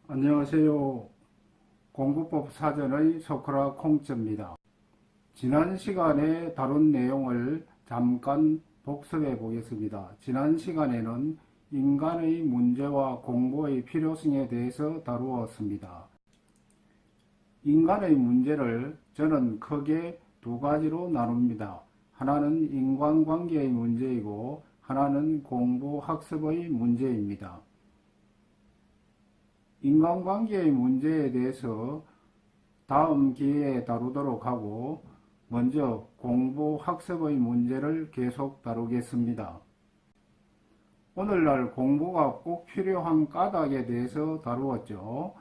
안녕하세요. 공부법 사전의 소크라 콩입니다. 지난 시간에 다룬 내용을 잠깐 복습해 보겠습니다. 지난 시간에는 인간의 문제와 공부의 필요성에 대해서 다루었습니다. 인간의 문제를 저는 크게 두 가지로 나눕니다. 하나는 인간관계의 문제이고 하나는 공부 학습의 문제입니다. 인간관계의 문제에 대해서 다음 기회에 다루도록 하고 먼저 공부 학습의 문제를 계속 다루겠습니다. 오늘날 공부가 꼭 필요한 까닭에 대해서 다루었죠.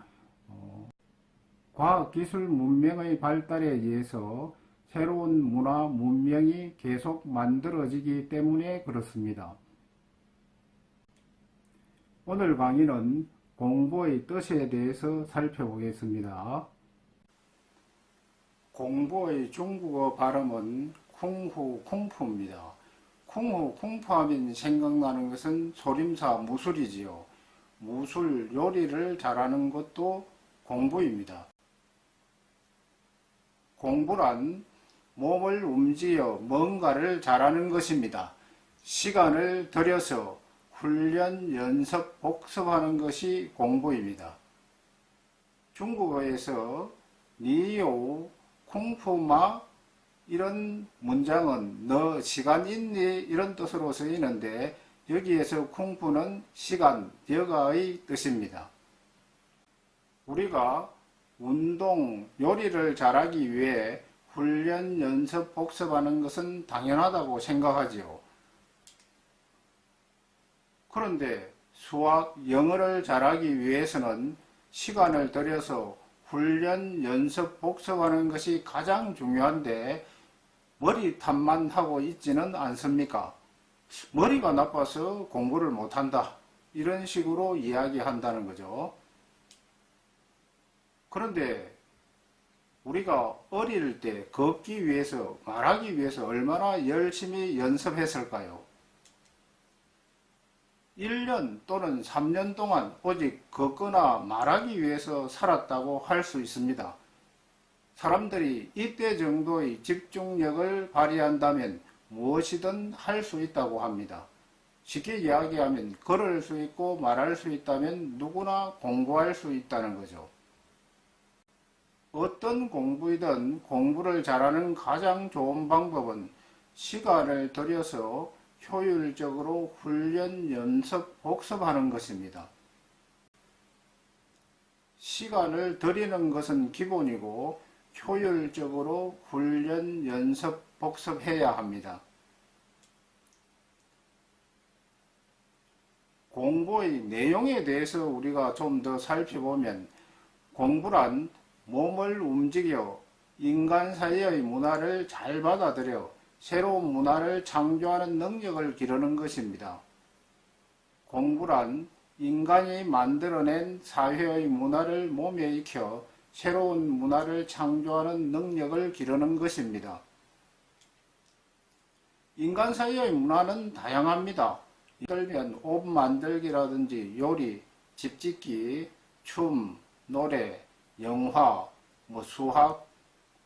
과학기술 문명의 발달에 의해서 새로운 문화, 문명이 계속 만들어지기 때문에 그렇습니다. 오늘 강의는 공부의 뜻에 대해서 살펴보겠습니다. 공부의 중국어 발음은 쿵후 쿵푸입니다. 쿵후 쿵푸 하면 생각나는 것은 소림사 무술이지요. 무술 요리를 잘하는 것도 공부입니다. 공부란 몸을 움직여 뭔가를 잘하는 것입니다. 시간을 들여서 훈련, 연습, 복습하는 것이 공부입니다. 중국어에서 니요, 쿵푸마 이런 문장은 너 시간 있니? 이런 뜻으로 쓰이는데 여기에서 쿵푸는 시간, 여가의 뜻입니다. 우리가 운동, 요리를 잘하기 위해 훈련, 연습, 복습하는 것은 당연하다고 생각하지요. 그런데 수학, 영어를 잘하기 위해서는 시간을 들여서 훈련, 연습, 복습하는 것이 가장 중요한데 머리탓만 하고 있지는 않습니까? 머리가 나빠서 공부를 못한다. 이런 식으로 이야기한다는 거죠. 그런데 우리가 어릴 때 걷기 위해서, 말하기 위해서 얼마나 열심히 연습했을까요? 1년 또는 3년 동안 오직 걷거나 말하기 위해서 살았다고 할 수 있습니다. 사람들이 이때 정도의 집중력을 발휘한다면 무엇이든 할 수 있다고 합니다. 쉽게 이야기하면 걸을 수 있고 말할 수 있다면 누구나 공부할 수 있다는 거죠. 어떤 공부이든 공부를 잘하는 가장 좋은 방법은 시간을 들여서 효율적으로 훈련, 연습, 복습하는 것입니다. 시간을 들이는 것은 기본이고 효율적으로 훈련, 연습, 복습해야 합니다. 공부의 내용에 대해서 우리가 좀 더 살펴보면 공부란 몸을 움직여 인간 사이의 문화를 잘 받아들여 새로운 문화를 창조하는 능력을 기르는 것입니다. 공부란 인간이 만들어낸 사회의 문화를 몸에 익혀 새로운 문화를 창조하는 능력을 기르는 것입니다. 인간 사이의 문화는 다양합니다. 예를 들면 옷 만들기라든지 요리, 집짓기, 춤, 노래, 영화, 수학,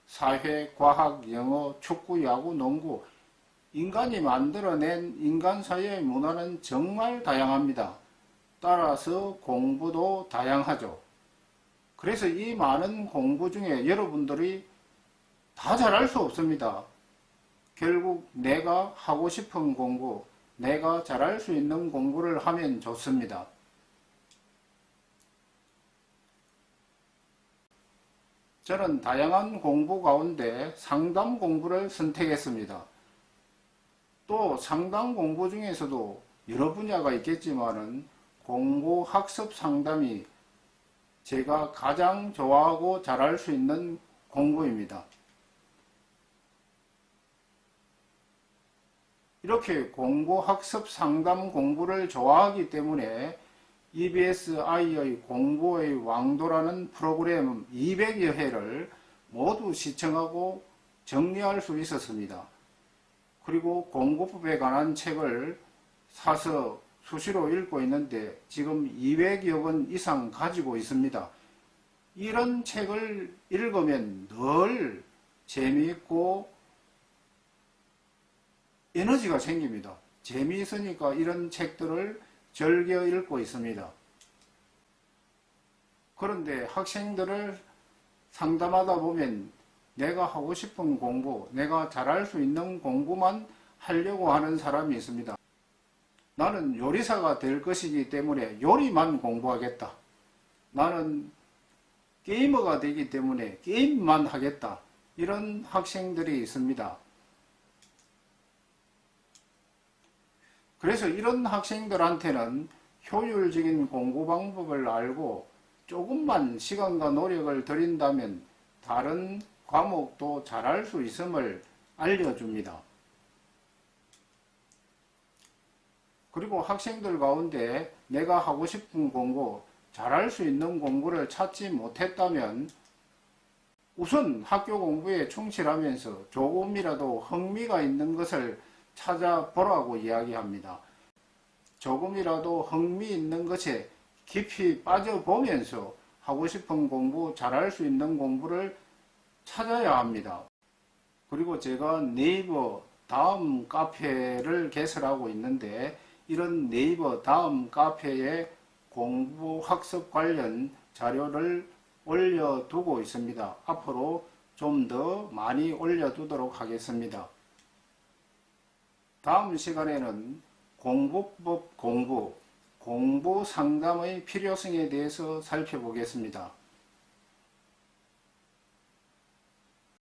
사회, 과학, 영어, 축구, 야구, 농구, 인간이 만들어낸 인간 사이의 문화는 정말 다양합니다. 따라서 공부도 다양하죠. 그래서 이 많은 공부 중에 여러분들이 다 잘할 수 없습니다. 결국 내가 하고 싶은 공부, 내가 잘할 수 있는 공부를 하면 좋습니다. 저는 다양한 공부 가운데 상담 공부를 선택했습니다. 또 상담 공부 중에서도 여러 분야가 있겠지만은 공부 학습 상담이 제가 가장 좋아하고 잘할 수 있는 공부입니다. 이렇게 공부 학습 상담 공부를 좋아하기 때문에 EBS 아이의 공부의 왕도라는 프로그램 200여 회를 모두 시청하고 정리할 수 있었습니다. 그리고 공부법에 관한 책을 사서 수시로 읽고 있는데 지금 200여 권 이상 가지고 있습니다. 이런 책을 읽으면 늘 재미있고 에너지가 생깁니다. 재미있으니까 이런 책들을 즐겨 읽고 있습니다. 그런데 학생들을 상담하다 보면 내가 하고 싶은 공부, 내가 잘할 수 있는 공부만 하려고 하는 사람이 있습니다. 나는 요리사가 될 것이기 때문에 요리만 공부하겠다. 나는 게이머가 되기 때문에 게임만 하겠다. 이런 학생들이 있습니다. 그래서 이런 학생들한테는 효율적인 공부 방법을 알고 조금만 시간과 노력을 들인다면 다른 과목도 잘할 수 있음을 알려줍니다. 그리고 학생들 가운데 내가 하고 싶은 공부, 잘할 수 있는 공부를 찾지 못했다면 우선 학교 공부에 충실하면서 조금이라도 흥미가 있는 것을 찾아보라고 이야기합니다. 조금이라도 흥미 있는 것에 깊이 빠져보면서 하고 싶은 공부, 잘할 수 있는 공부를 찾아야 합니다. 그리고 제가 네이버 다음 카페를 개설하고 있는데 이런 네이버 다음 카페에 공부 학습 관련 자료를 올려두고 있습니다. 앞으로 좀 더 많이 올려두도록 하겠습니다. 다음 시간에는 공부법 공부 상담의 필요성에 대해서 살펴보겠습니다.